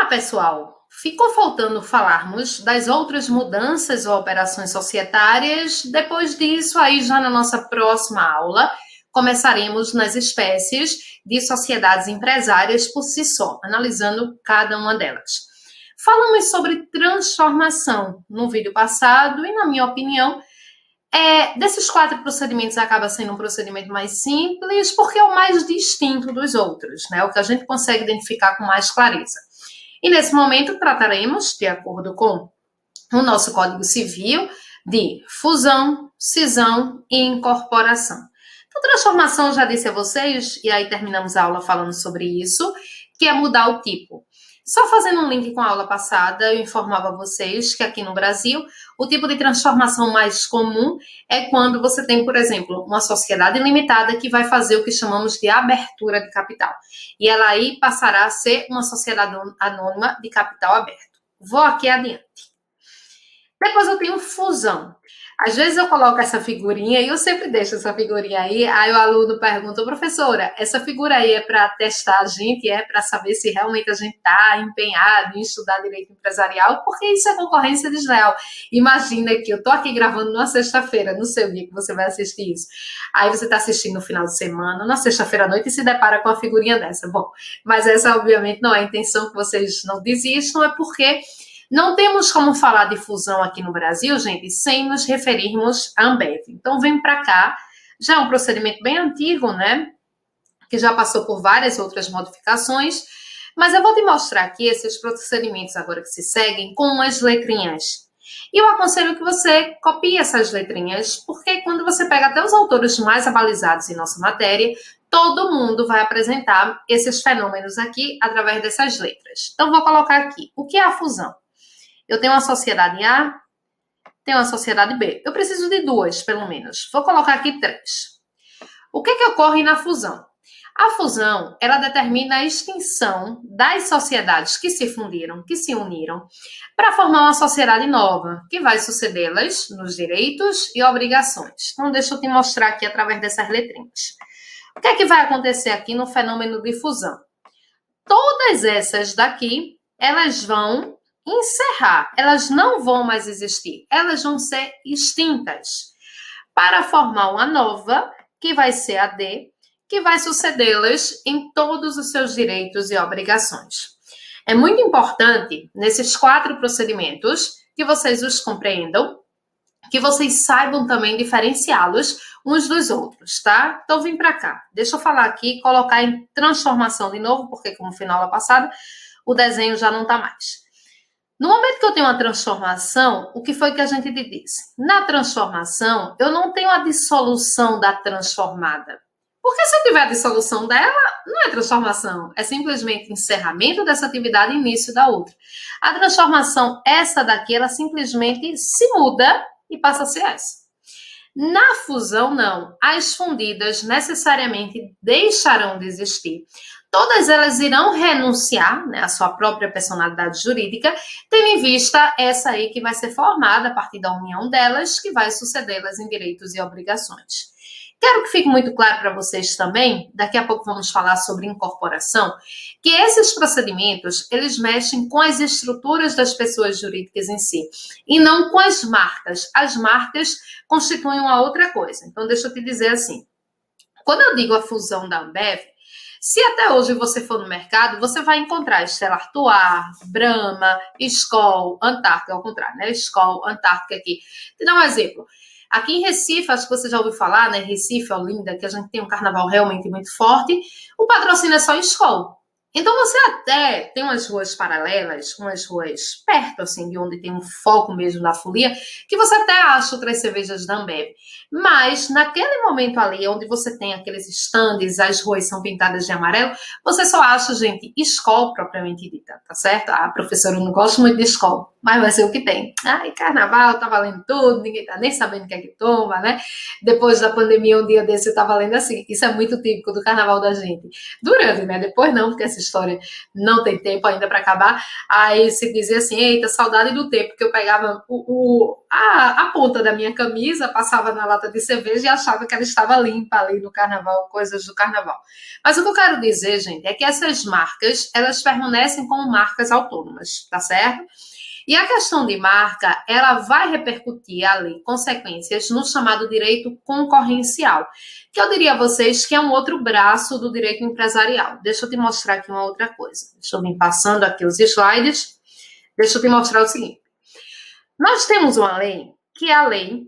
pessoal, ficou faltando falarmos das outras mudanças ou operações societárias. Depois disso, aí já na nossa próxima aula, começaremos nas espécies de sociedades empresárias por si só, analisando cada uma delas. Falamos sobre transformação no vídeo passado e, na minha opinião, desses 4 procedimentos acaba sendo um procedimento mais simples porque é o mais distinto dos outros, né? O que a gente consegue identificar com mais clareza. E nesse momento trataremos, de acordo com o nosso Código Civil, de fusão, cisão e incorporação. Então, transformação, eu já disse a vocês, e aí terminamos a aula falando sobre isso, que é mudar o tipo. Só fazendo um link com a aula passada, eu informava a vocês que aqui no Brasil, o tipo de transformação mais comum é quando você tem, por exemplo, uma sociedade limitada que vai fazer o que chamamos de abertura de capital. E ela aí passará a ser uma sociedade anônima de capital aberto. Vou aqui adiante. Depois eu tenho fusão. Às vezes eu coloco essa figurinha e eu sempre deixo essa figurinha aí o aluno pergunta, professora, essa figura aí é para testar a gente, é para saber se realmente a gente está empenhado em estudar direito empresarial, porque isso é concorrência desleal. Imagina que eu estou aqui gravando numa sexta-feira, não sei o dia que você vai assistir isso. Aí você está assistindo no final de semana, na sexta-feira à noite, e se depara com uma figurinha dessa. Bom, mas essa obviamente não é a intenção que vocês não desistam, é porque não temos como falar de fusão aqui no Brasil, gente, sem nos referirmos à Ambev. Então, vem para cá, já é um procedimento bem antigo, né? Que já passou por várias outras modificações, mas eu vou te mostrar aqui esses procedimentos agora que se seguem com umas letrinhas. E eu aconselho que você copie essas letrinhas, porque quando você pega até os autores mais abalizados em nossa matéria, todo mundo vai apresentar esses fenômenos aqui através dessas letras. Então, vou colocar aqui. O que é a fusão? Eu tenho uma sociedade A, tenho uma sociedade B. Eu preciso de 2, pelo menos. Vou colocar aqui 3. O que ocorre na fusão? A fusão, ela determina a extinção das sociedades que se fundiram, que se uniram, para formar uma sociedade nova, que vai sucedê-las nos direitos e obrigações. Então, deixa eu te mostrar aqui através dessas letrinhas. O que vai acontecer aqui no fenômeno de fusão? Todas essas daqui, elas vão encerrar, elas não vão mais existir, elas vão ser extintas para formar uma nova, que vai ser a D, que vai sucedê-las em todos os seus direitos e obrigações. É muito importante, nesses 4 procedimentos, que vocês os compreendam, que vocês saibam também diferenciá-los uns dos outros, tá? Então, vem para cá. Deixa eu falar aqui, colocar em transformação de novo, porque como foi na aula passada, o desenho já não está mais. No momento que eu tenho uma transformação, o que foi que a gente disse? Na transformação, eu não tenho a dissolução da transformada. Porque se eu tiver a dissolução dela, não é transformação, é simplesmente encerramento dessa atividade e início da outra. A transformação, essa daqui, ela simplesmente se muda e passa a ser essa. Na fusão, não. As fundidas necessariamente deixarão de existir. Todas elas irão renunciar, né, à sua própria personalidade jurídica, tendo em vista essa aí que vai ser formada a partir da união delas, que vai sucedê-las em direitos e obrigações. Quero que fique muito claro para vocês também, daqui a pouco vamos falar sobre incorporação, que esses procedimentos, eles mexem com as estruturas das pessoas jurídicas em si, e não com as marcas. As marcas constituem uma outra coisa. Então, deixa eu te dizer assim, quando eu digo a fusão da Ambev, se até hoje você for no mercado, você vai encontrar Stella Artois, Brahma, Skol, Antártica, ao contrário, né? Skol, Antártica aqui. Vou dar um exemplo. Aqui em Recife, acho que você já ouviu falar, né? Recife, Olinda, que a gente tem um carnaval realmente muito forte. O patrocínio é só Skol. Então, você até tem umas ruas paralelas, umas ruas perto, assim, de onde tem um foco mesmo da folia, que você até acha outras cervejas da Ambev. Mas, naquele momento ali, onde você tem aqueles estandes, as ruas são pintadas de amarelo, você só acha, gente, Skol propriamente dita, tá certo? A professora não gosta muito de Skol, mas vai ser o que tem. Ai, carnaval, tá valendo tudo, ninguém tá nem sabendo o que é que toma, né? Depois da pandemia, um dia desse, tá valendo assim. Isso é muito típico do carnaval da gente. Durante, né? Depois não, porque essa essa história não tem tempo ainda para acabar. Aí se dizia assim, eita, saudade do tempo que eu pegava a ponta da minha camisa, passava na lata de cerveja e achava que ela estava limpa ali no carnaval, coisas do carnaval. Mas o que eu quero dizer, gente, é que essas marcas, elas permanecem como marcas autônomas, tá certo? E a questão de marca, ela vai repercutir ali consequências no chamado direito concorrencial, que eu diria a vocês que é um outro braço do direito empresarial. Deixa eu te mostrar aqui uma outra coisa. Deixa eu vir passando aqui os slides. Deixa eu te mostrar o seguinte. Nós temos uma lei, que é a lei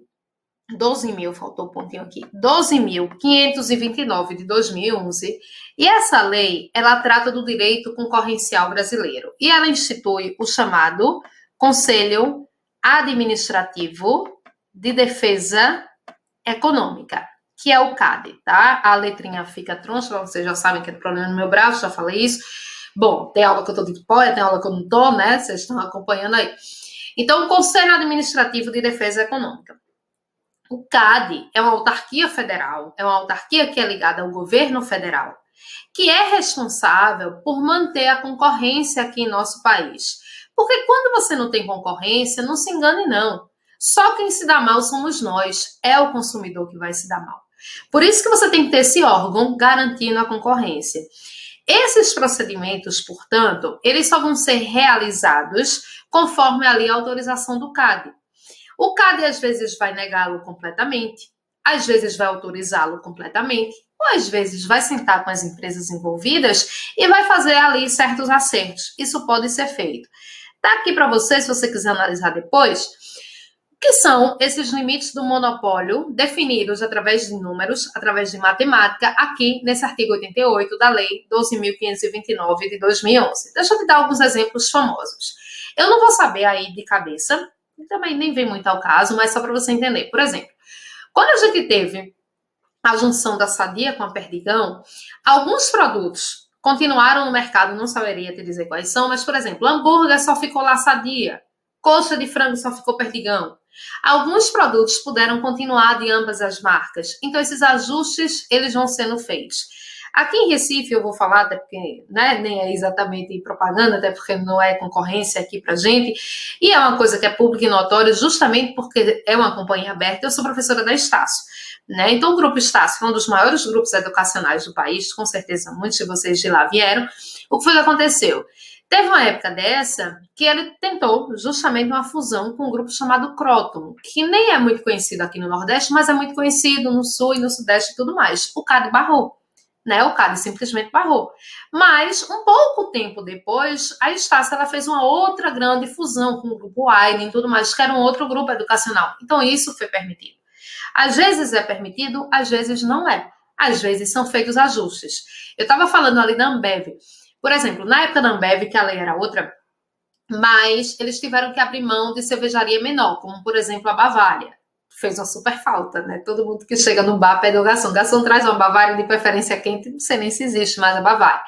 12.000, faltou um pontinho aqui, 12.529 de 2011, e essa lei, ela trata do direito concorrencial brasileiro, e ela institui o chamado Conselho Administrativo de Defesa Econômica, que é o CAD, tá? A letrinha fica troncha, vocês já sabem que é problema no meu braço, já falei isso. Bom, tem aula que eu tô de pó, tem aula que eu não tô, né? Vocês estão acompanhando aí. Então, o Conselho Administrativo de Defesa Econômica. O CAD é uma autarquia federal, é uma autarquia que é ligada ao governo federal, que é responsável por manter a concorrência aqui em nosso país. Porque quando você não tem concorrência, não se engane não. Só quem se dá mal somos nós, é o consumidor que vai se dar mal. Por isso que você tem que ter esse órgão garantindo a concorrência. Esses procedimentos, portanto, eles só vão ser realizados conforme ali a autorização do CAD. O CAD às vezes vai negá-lo completamente, às vezes vai autorizá-lo completamente, ou às vezes vai sentar com as empresas envolvidas e vai fazer ali certos acertos. Isso pode ser feito. Tá aqui para você, se você quiser analisar depois, que são esses limites do monopólio definidos através de números, através de matemática, aqui nesse artigo 88 da Lei 12.529 de 2011. Deixa eu te dar alguns exemplos famosos. Eu não vou saber aí de cabeça, também nem vem muito ao caso, mas só para você entender. Por exemplo, quando a gente teve a junção da Sadia com a Perdigão, alguns produtos continuaram no mercado, não saberia te dizer quais são, mas, por exemplo, hambúrguer só ficou lá Sadia, coxa de frango só ficou Perdigão. Alguns produtos puderam continuar de ambas as marcas, então esses ajustes eles vão sendo feitos. Aqui em Recife eu vou falar, até porque né, nem é exatamente propaganda, até porque não é concorrência aqui pra gente, e é uma coisa que é pública e notória justamente porque é uma companhia aberta. Eu sou professora da Estácio, né? Então o Grupo Estácio é um dos maiores grupos educacionais do país, com certeza muitos de vocês de lá vieram. O que foi que aconteceu? Teve uma época dessa que ele tentou justamente uma fusão com um grupo chamado Croton, que nem é muito conhecido aqui no Nordeste, mas é muito conhecido no Sul e no Sudeste e tudo mais. O CAD barrou, né? O CAD simplesmente barrou. Mas, um pouco tempo depois, a Estácio ela fez uma outra grande fusão com o grupo Aile e tudo mais, que era um outro grupo educacional. Então, isso foi permitido. Às vezes é permitido, às vezes não é. Às vezes são feitos ajustes. Eu estava falando ali da Ambev. Por exemplo, na época da Ambev, que a lei era outra, mas eles tiveram que abrir mão de cervejaria menor, como, por exemplo, a Bavária. Fez uma super falta, né? Todo mundo que chega no bar pede o garçom. Garçom traz uma Bavária de preferência quente, não sei nem se existe mais a Bavária.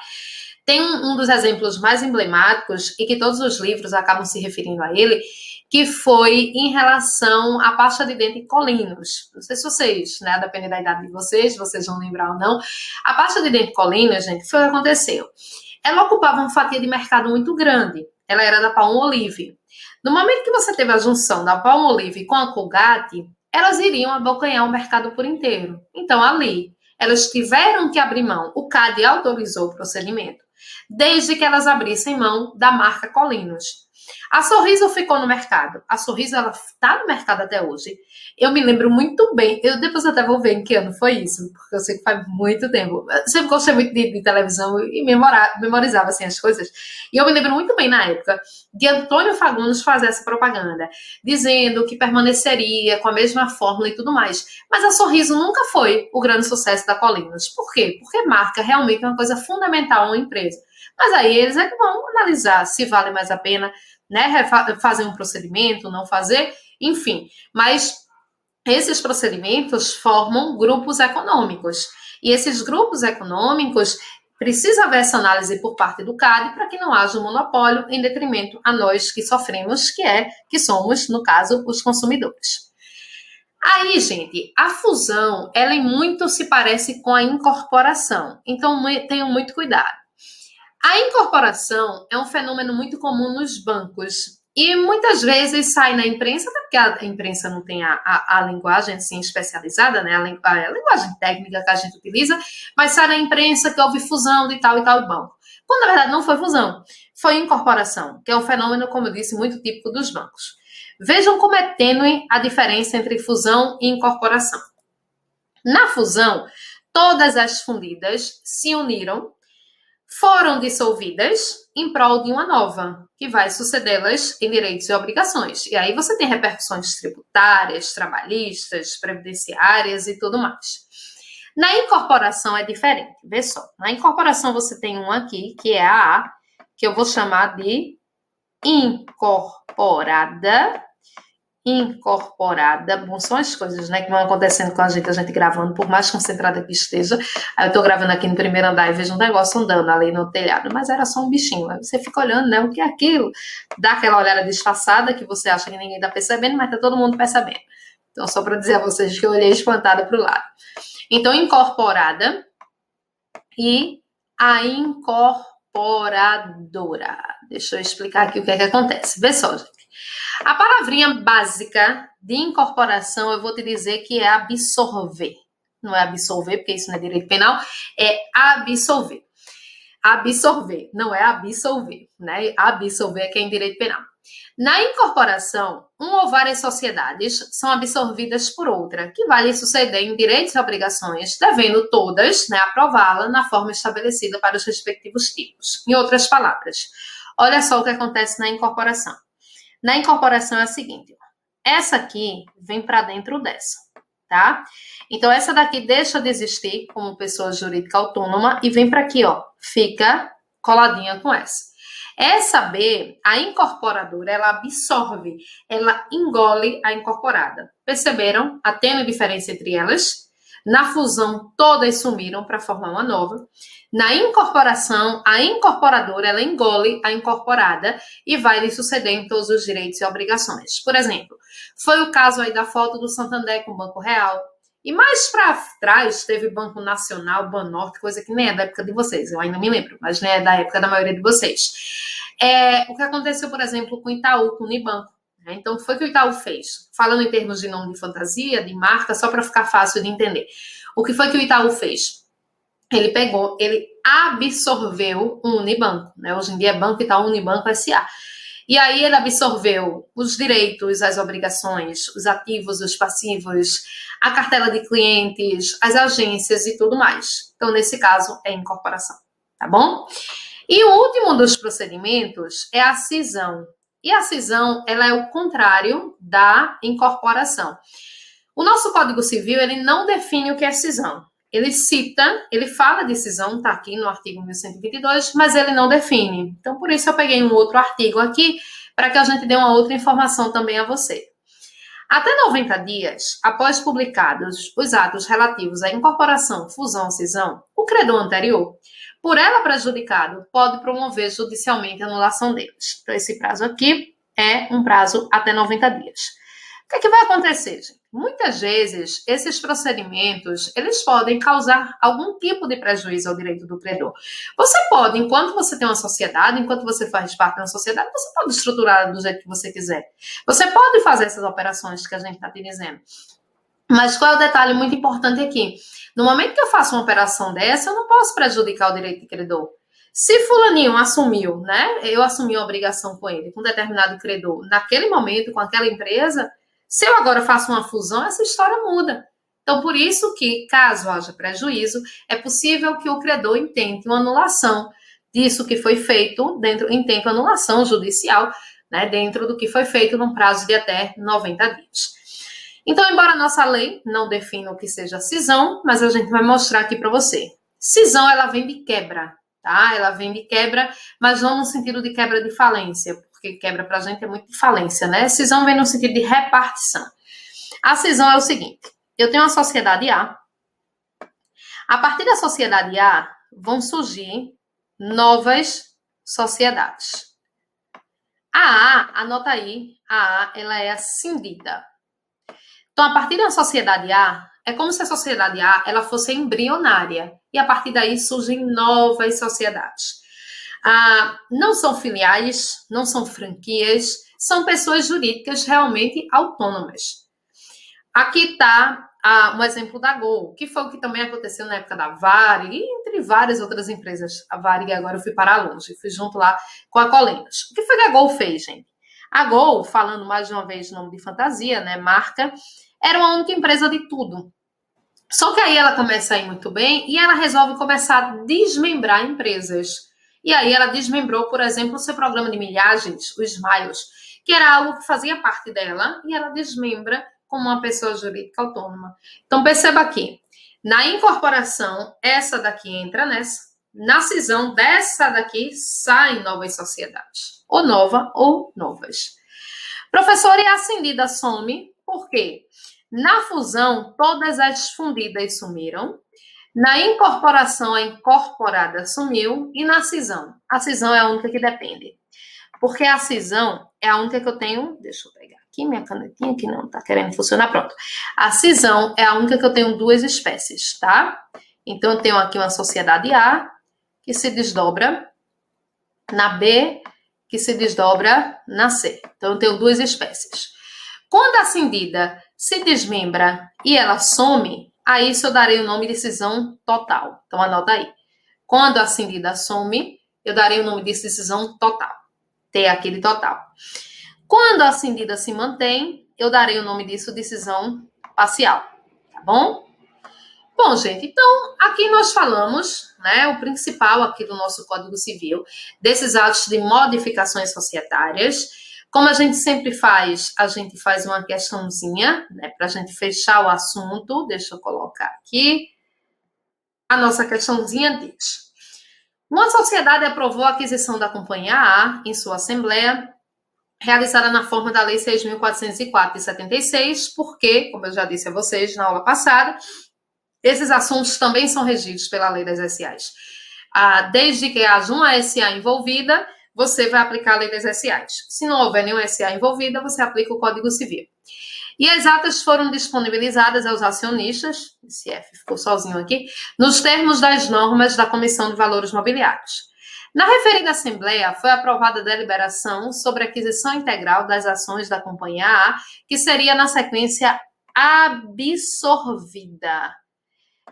Tem um dos exemplos mais emblemáticos, e que todos os livros acabam se referindo a ele, que foi em relação à pasta de dente Colinos. Não sei se vocês, né, depende da idade de vocês vão lembrar ou não. A pasta de dente Colinos, gente, foi o que aconteceu. Ela ocupava uma fatia de mercado muito grande. Ela era da Palmolive. No momento que você teve a junção da Palmolive com a Colgate, elas iriam abocanhar o mercado por inteiro. Então, ali, elas tiveram que abrir mão. O CAD autorizou o procedimento, desde que elas abrissem mão da marca Colinos. A Sorriso ficou no mercado. A Sorriso, ela está no mercado até hoje. Eu me lembro muito bem. Eu depois até vou ver em que ano foi isso, porque eu sei que faz muito tempo. Eu sempre gostei muito de televisão e memorizava assim, as coisas. E eu me lembro muito bem, na época, de Antônio Fagundes fazer essa propaganda, dizendo que permaneceria com a mesma fórmula e tudo mais. Mas a Sorriso nunca foi o grande sucesso da Colinos. Por quê? Porque marca realmente é uma coisa fundamental uma empresa. Mas aí eles é que vão analisar se vale mais a pena, né, fazer um procedimento, não fazer, enfim. Mas esses procedimentos formam grupos econômicos. E esses grupos econômicos precisa haver essa análise por parte do CAD para que não haja um monopólio em detrimento a nós que sofremos, que somos, no caso, os consumidores. Aí, gente, a fusão, ela em muito se parece com a incorporação. Então, tenham muito cuidado. A incorporação é um fenômeno muito comum nos bancos e muitas vezes sai na imprensa, até porque a imprensa não tem a linguagem assim especializada, né? A linguagem técnica que a gente utiliza, mas sai na imprensa que houve fusão de tal e tal banco. Quando na verdade não foi fusão, foi incorporação, que é um fenômeno, como eu disse, muito típico dos bancos. Vejam como é tênue a diferença entre fusão e incorporação. Na fusão, todas as fundidas se uniram, foram dissolvidas em prol de uma nova, que vai sucedê-las em direitos e obrigações. E aí você tem repercussões tributárias, trabalhistas, previdenciárias e tudo mais. Na incorporação é diferente, vê só. Na incorporação você tem um aqui, que é a A, que eu vou chamar de incorporada. Bom, são as coisas, né, que vão acontecendo com a gente gravando, por mais concentrada que esteja. Aí eu tô gravando aqui no primeiro andar e vejo um negócio andando ali no telhado, mas era só um bichinho. Aí você fica olhando, né, o que é aquilo? Dá aquela olhada disfarçada que você acha que ninguém tá percebendo, mas tá todo mundo percebendo. Então, só para dizer a vocês que eu olhei espantada pro lado. Então, incorporada e a incorporadora. Deixa eu explicar aqui o que é que acontece. Vê só, gente. A palavrinha básica de incorporação, eu vou te dizer que é absorver. Não é absolver, porque isso não é direito penal, é absolver. Absorver, não é absolver, né? Absolver é que é em direito penal. Na incorporação, uma ou várias sociedades são absorvidas por outra, que vai lhe suceder em direitos e obrigações, devendo todas, né, aprová-la na forma estabelecida para os respectivos tipos. Em outras palavras, olha só o que acontece na incorporação. Na incorporação é o seguinte, essa aqui vem para dentro dessa, tá? Então, essa daqui deixa de existir como pessoa jurídica autônoma e vem para aqui, ó, fica coladinha com essa. Essa B, a incorporadora, ela absorve, ela engole a incorporada. Perceberam a tênue diferença entre elas? Na fusão, todas sumiram para formar uma nova. Na incorporação, a incorporadora, ela engole a incorporada e vai lhe suceder em todos os direitos e obrigações. Por exemplo, foi o caso aí da foto do Santander com o Banco Real. E mais para trás teve Banco Nacional, Banorte, coisa que nem é da época de vocês, eu ainda me lembro, mas nem é da época da maioria de vocês. O que aconteceu, por exemplo, com o Itaú, com o Unibanco. Então, o que foi que o Itaú fez? Falando em termos de nome de fantasia, de marca, só para ficar fácil de entender. O que foi que o Itaú fez? Ele pegou, ele absorveu o Unibanco, né? Hoje em dia é Banco Itaú Unibanco S.A. E aí ele absorveu os direitos, as obrigações, os ativos, os passivos, a cartela de clientes, as agências e tudo mais. Então, nesse caso, é incorporação, tá bom? E o último dos procedimentos é a cisão. E a cisão, ela é o contrário da incorporação. O nosso Código Civil, ele não define o que é cisão. Ele cita, ele fala de cisão, tá aqui no artigo 1122, mas ele não define. Então, por isso eu peguei um outro artigo aqui, para que a gente dê uma outra informação também a você. Até 90 dias, após publicados os atos relativos à incorporação, fusão ou cisão, o credor anterior, por ela prejudicado, pode promover judicialmente a anulação deles. Então, esse prazo aqui é um prazo até 90 dias. O que vai acontecer, gente? Muitas vezes, esses procedimentos, eles podem causar algum tipo de prejuízo ao direito do credor. Você pode, enquanto você tem uma sociedade, enquanto você faz parte de uma sociedade, você pode estruturar do jeito que você quiser. Você pode fazer essas operações que a gente está te dizendo. Mas qual é o detalhe muito importante aqui? No momento que eu faço uma operação dessa, eu não posso prejudicar o direito do credor. Se fulaninho assumiu, né? Eu assumi a obrigação com ele, com um determinado credor, naquele momento, com aquela empresa, se eu agora faço uma fusão, essa história muda. Então, por isso que, caso haja prejuízo, é possível que o credor intente uma anulação disso que foi feito, intente uma anulação judicial, né, dentro do que foi feito num prazo de até 90 dias. Então, embora a nossa lei não defina o que seja cisão, mas a gente vai mostrar aqui para você. Cisão, ela vem de quebra, tá? Ela vem de quebra, mas não no sentido de quebra de falência, porque quebra para a gente é muito de falência, né? Cisão vem no sentido de repartição. A cisão é o seguinte, eu tenho uma sociedade A, a partir da sociedade A vão surgir novas sociedades. A A, anota aí, a A, ela é ascendida. Então, a partir da sociedade A, é como se a sociedade A ela fosse embrionária. E a partir daí surgem novas sociedades. Não são filiais, não são franquias, são pessoas jurídicas realmente autônomas. Aqui está um exemplo da Gol, que foi o que também aconteceu na época da Varig, e entre várias outras empresas. A Varig agora eu fui para longe, fui junto lá com a Colinas. O que foi que a Gol fez, gente? A Gol, falando mais de uma vez nome de fantasia, né, marca, era uma única empresa de tudo. Só que aí ela começa a ir muito bem e ela resolve começar a desmembrar empresas. E aí ela desmembrou, por exemplo, o seu programa de milhagens, o Smiles, que era algo que fazia parte dela, e ela desmembra como uma pessoa jurídica autônoma. Então perceba aqui, na incorporação, essa daqui entra nessa, na cisão dessa daqui saem novas sociedades, ou nova ou novas. Professora, e a ascendida some, por quê? Na fusão, todas as fundidas sumiram. Na incorporação, a incorporada sumiu. E na cisão? A cisão é a única que depende. Porque a cisão é a única que eu tenho... Deixa eu pegar aqui minha canetinha, que não está querendo funcionar. Pronto. A cisão é a única que eu tenho duas espécies, tá? Então, eu tenho aqui uma sociedade A, que se desdobra na B, que se desdobra na C. Então, eu tenho duas espécies. Quando a cindida se desmembra e ela some, a isso eu darei o nome de cisão total. Então, anota aí. Quando a cindida some, eu darei o nome de cisão total. T aquele total. Quando a cindida se mantém, eu darei o nome disso de cisão parcial. Tá bom? Bom, gente, então aqui nós falamos, né, o principal aqui do nosso Código Civil, desses atos de modificações societárias. Como a gente sempre faz, a gente faz uma questãozinha, né, para a gente fechar o assunto. Deixa eu colocar aqui. A nossa questãozinha diz: uma sociedade aprovou a aquisição da Companhia A em sua Assembleia, realizada na forma da Lei 6.404 de 76, porque, como eu já disse a vocês na aula passada, esses assuntos também são regidos pela Lei das SAs. Desde que haja uma SA envolvida, você vai aplicar a Lei das SAs. Se não houver nenhuma SA envolvida, você aplica o Código Civil. E as atas foram disponibilizadas aos acionistas, esse F ficou sozinho aqui, nos termos das normas da Comissão de Valores Mobiliários. Na referida Assembleia, foi aprovada a deliberação sobre a aquisição integral das ações da Companhia A, que seria, na sequência, absorvida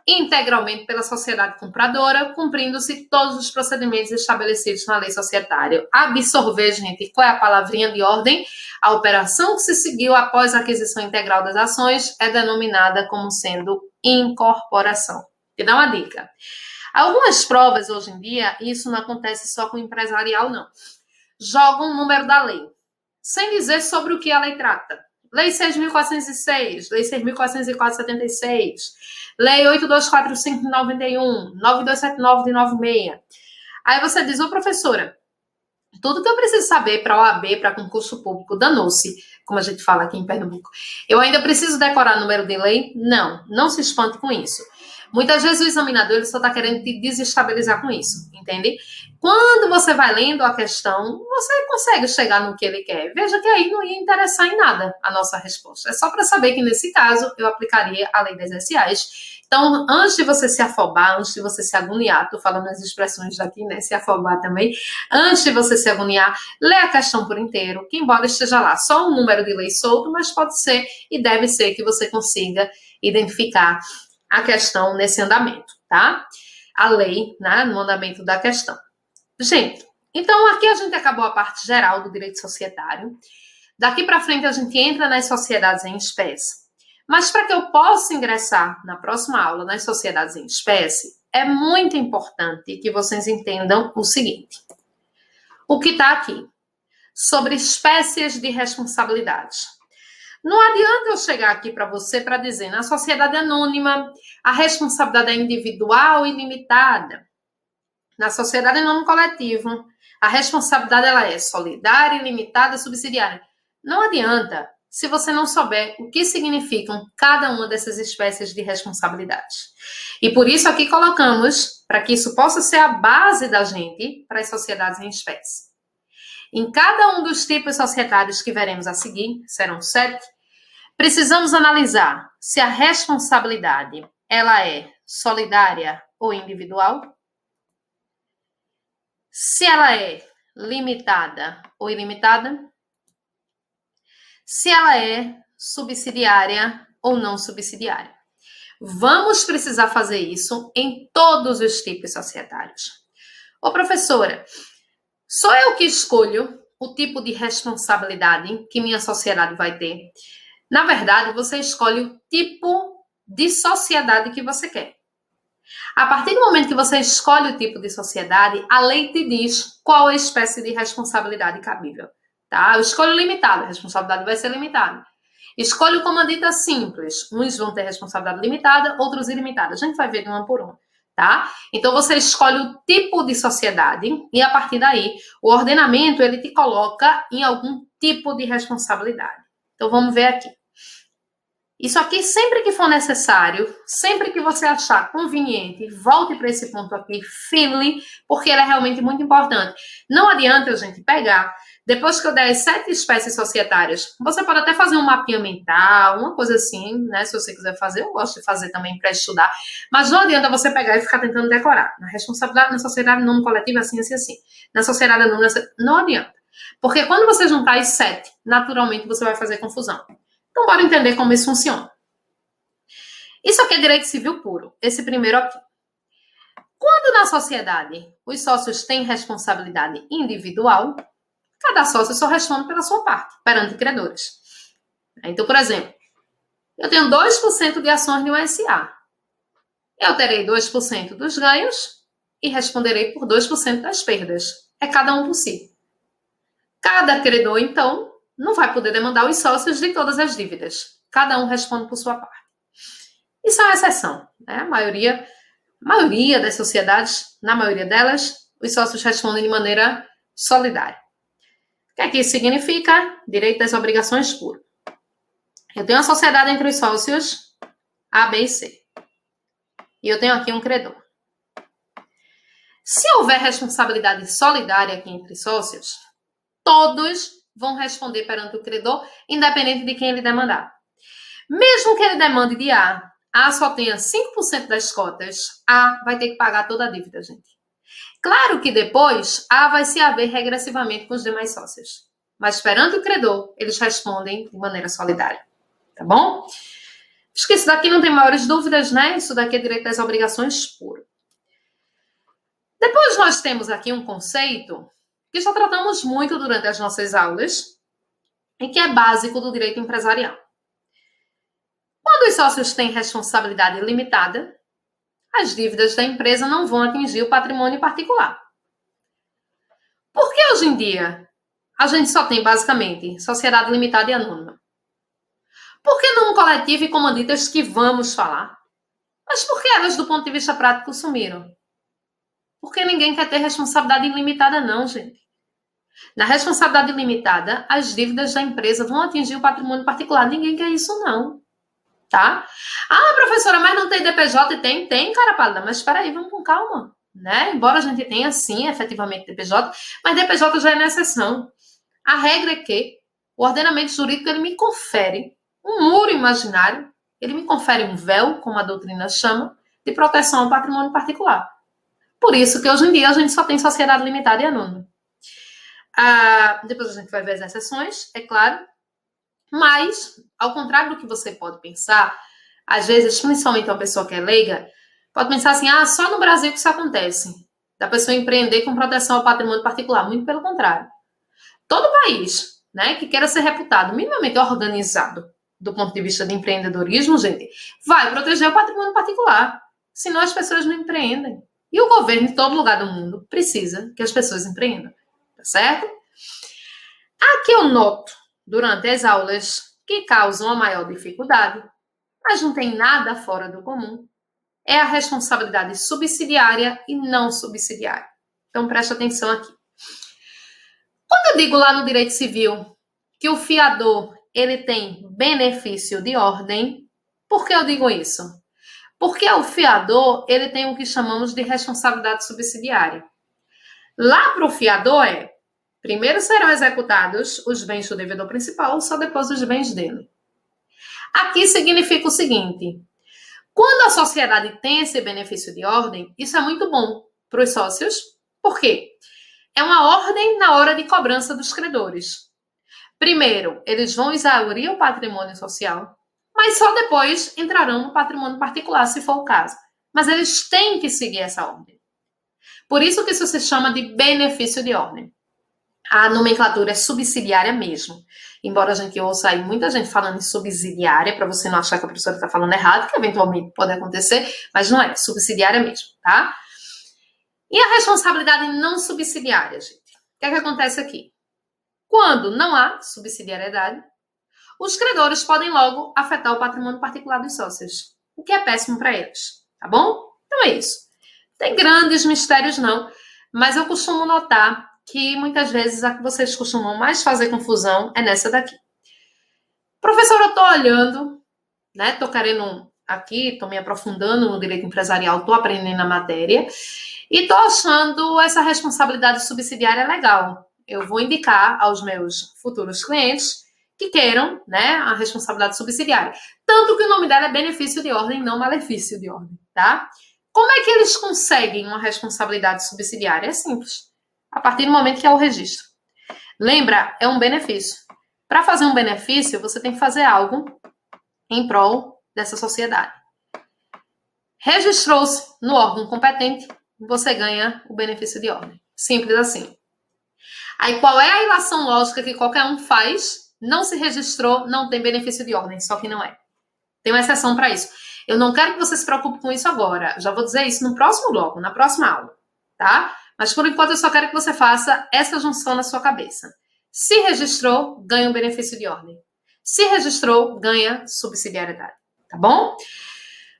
integralmente pela sociedade compradora, cumprindo-se todos os procedimentos estabelecidos na lei societária. Absorver, gente, qual é a palavrinha de ordem? A operação que se seguiu após a aquisição integral das ações é denominada como sendo incorporação. E dá uma dica. Algumas provas, hoje em dia, isso não acontece só com empresarial, não. Jogam o número da lei, sem dizer sobre o que a lei trata. Lei 6.406, Lei 6.404 de 76, Lei 8245 de 91, 9279 de 96. Aí você diz, ô professora, tudo que eu preciso saber para OAB, para concurso público, danou-se, como a gente fala aqui em Pernambuco. Eu ainda preciso decorar número de lei? Não, não se espante com isso. Muitas vezes o examinador ele só está querendo te desestabilizar com isso, entende? Quando você vai lendo a questão, você consegue chegar no que ele quer. Veja que aí não ia interessar em nada a nossa resposta. É só para saber que, nesse caso, eu aplicaria a lei das SAs. Então, antes de você se afobar, antes de você se agoniar, estou falando as expressões daqui, né? Se afobar também. Antes de você se agoniar, lê a questão por inteiro, que embora esteja lá só um número de lei solto, mas pode ser e deve ser que você consiga identificar a questão nesse andamento, tá? A lei, né, no andamento da questão. Gente, então aqui a gente acabou a parte geral do direito societário. Daqui para frente a gente entra nas sociedades em espécie. Mas para que eu possa ingressar na próxima aula nas sociedades em espécie, é muito importante que vocês entendam o seguinte. O que está aqui? Sobre espécies de responsabilidade. Não adianta eu chegar aqui para você para dizer, na sociedade anônima, a responsabilidade é individual e limitada. Na sociedade anônima coletiva, a responsabilidade ela é solidária, ilimitada, subsidiária. Não adianta se você não souber o que significam cada uma dessas espécies de responsabilidade. E por isso aqui colocamos, para que isso possa ser a base da gente para as sociedades em espécie. Em cada um dos tipos societários que veremos a seguir, serão 7, precisamos analisar se a responsabilidade ela é solidária ou individual. Se ela é limitada ou ilimitada, se ela é subsidiária ou não subsidiária. Vamos precisar fazer isso em todos os tipos societários. Ô, professora, sou eu que escolho o tipo de responsabilidade que minha sociedade vai ter? Na verdade, você escolhe o tipo de sociedade que você quer. A partir do momento que você escolhe o tipo de sociedade, a lei te diz qual é a espécie de responsabilidade cabível. Tá? Eu escolho limitada, a responsabilidade vai ser limitada. Escolho comandita simples. Uns vão ter responsabilidade limitada, outros ilimitada. A gente vai ver de uma por uma, tá? Então, você escolhe o tipo de sociedade e, a partir daí, o ordenamento, ele te coloca em algum tipo de responsabilidade. Então, vamos ver aqui. Isso aqui, sempre que for necessário, sempre que você achar conveniente, volte para esse ponto aqui, file, porque ele é realmente muito importante. Não adianta a gente pegar, depois que eu der as 7 espécies societárias, você pode até fazer um mapinha mental, uma coisa assim, né? Se você quiser fazer, eu gosto de fazer também para estudar, mas não adianta você pegar e ficar tentando decorar. Na responsabilidade, na sociedade não coletiva, assim, assim, assim. Na sociedade não adianta. Porque quando você juntar as 7, naturalmente você vai fazer confusão. Então, bora entender como isso funciona. Isso aqui é direito civil puro, esse primeiro aqui. Quando na sociedade os sócios têm responsabilidade individual, cada sócio só responde pela sua parte, perante credores. Então, por exemplo, eu tenho 2% de ações de um SA. Eu terei 2% dos ganhos e responderei por 2% das perdas. É cada um por si. Cada credor, então, não vai poder demandar os sócios de todas as dívidas. Cada um responde por sua parte. Isso é uma exceção, né? A maioria das sociedades, na maioria delas, os sócios respondem de maneira solidária. O que é que isso significa? Direito das obrigações puro. Eu tenho uma sociedade entre os sócios A, B e C. E eu tenho aqui um credor. Se houver responsabilidade solidária aqui entre sócios, todos vão responder perante o credor, independente de quem ele demandar. Mesmo que ele demande de A só tenha 5% das cotas, A vai ter que pagar toda a dívida, gente. Claro que depois, A vai se haver regressivamente com os demais sócios. Mas perante o credor, eles respondem de maneira solidária. Tá bom? Acho que isso daqui não tem maiores dúvidas, né? Isso daqui é direito das obrigações puro. Depois nós temos aqui um conceito que já tratamos muito durante as nossas aulas e que é básico do direito empresarial. Quando os sócios têm responsabilidade limitada, as dívidas da empresa não vão atingir o patrimônio particular. Por que hoje em dia a gente só tem basicamente sociedade limitada e anônima? Por que não um coletivo e comanditas que vamos falar? Mas por que elas, do ponto de vista prático, sumiram? Porque ninguém quer ter responsabilidade ilimitada, não, gente. Na responsabilidade ilimitada, as dívidas da empresa vão atingir o patrimônio particular. Ninguém quer isso, não. Tá? Ah, professora, mas não tem DPJ? Tem, cara pálida. Mas espera aí, vamos com calma. Né? Embora a gente tenha, sim, efetivamente DPJ, mas DPJ já é na exceção. A regra é que o ordenamento jurídico ele me confere um muro imaginário, ele me confere um véu, como a doutrina chama, de proteção ao patrimônio particular. Por isso que hoje em dia a gente só tem sociedade limitada e anônima. Depois a gente vai ver as exceções, é claro. Mas, ao contrário do que você pode pensar, às vezes, principalmente uma pessoa que é leiga, pode pensar assim, só no Brasil que isso acontece. Da pessoa empreender com proteção ao patrimônio particular. Muito pelo contrário. Todo país, né, que queira ser reputado minimamente organizado do ponto de vista de empreendedorismo, gente, vai proteger o patrimônio particular. Senão as pessoas não empreendem. E o governo, em todo lugar do mundo, precisa que as pessoas empreendam. Tá certo? Aqui eu noto, durante as aulas, que causam a maior dificuldade, mas não tem nada fora do comum, é a responsabilidade subsidiária e não subsidiária. Então, preste atenção aqui. Quando eu digo lá no direito civil que o fiador ele tem benefício de ordem, por que eu digo isso? Porque o fiador ele tem o que chamamos de responsabilidade subsidiária. Lá para o fiador primeiro serão executados os bens do devedor principal, só depois os bens dele. Aqui significa o seguinte: quando a sociedade tem esse benefício de ordem, isso é muito bom para os sócios. Por quê? é uma ordem na hora de cobrança dos credores. Primeiro, eles vão exaurir o patrimônio social, mas só depois entrarão no patrimônio particular, se for o caso. Mas eles têm que seguir essa ordem. Por isso que isso se chama de benefício de ordem. A nomenclatura é subsidiária mesmo. Embora a gente ouça aí muita gente falando em subsidiária, para você não achar que a professora está falando errado, que eventualmente pode acontecer, mas não é, subsidiária mesmo, tá? E a responsabilidade não subsidiária, gente? O que é que acontece aqui? Quando não há subsidiariedade, os credores podem logo afetar o patrimônio particular dos sócios, o que é péssimo para eles, tá bom? Então é isso. Não tem grandes mistérios não, mas eu costumo notar que muitas vezes a que vocês costumam mais fazer confusão é nessa daqui. Professora, eu estou olhando, né? Estou querendo aqui, estou me aprofundando no direito empresarial, estou aprendendo a matéria e estou achando essa responsabilidade subsidiária legal. Eu vou indicar aos meus futuros clientes que queiram, né, a responsabilidade subsidiária. Tanto que o nome dela é benefício de ordem, não malefício de ordem, tá? Como é que eles conseguem uma responsabilidade subsidiária? É simples. A partir do momento que é o registro. Lembra, é um benefício. Para fazer um benefício, você tem que fazer algo em prol dessa sociedade. Registrou-se no órgão competente, você ganha o benefício de ordem. Simples assim. Aí, qual é a ilação lógica que qualquer um faz? Não se registrou, não tem benefício de ordem, só que não é. Tem uma exceção para isso. Eu não quero que você se preocupe com isso agora. Já vou dizer isso no próximo bloco, na próxima aula, tá? Mas, por enquanto, eu só quero que você faça essa junção na sua cabeça. Se registrou, ganha o benefício de ordem. Se registrou, ganha subsidiariedade, tá bom?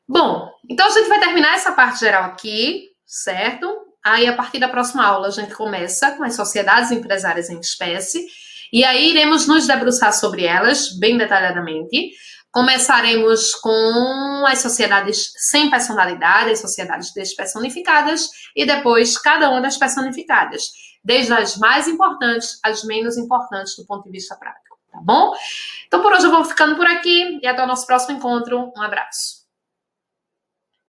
Bom, então a gente vai terminar essa parte geral aqui, certo? Aí, a partir da próxima aula, a gente começa com as sociedades empresárias em espécie. E aí, iremos nos debruçar sobre elas, bem detalhadamente. Começaremos com as sociedades sem personalidade, as sociedades despersonificadas, e depois cada uma das personificadas, desde as mais importantes às menos importantes do ponto de vista prático, tá bom? Então, por hoje eu vou ficando por aqui, e até o nosso próximo encontro. Um abraço.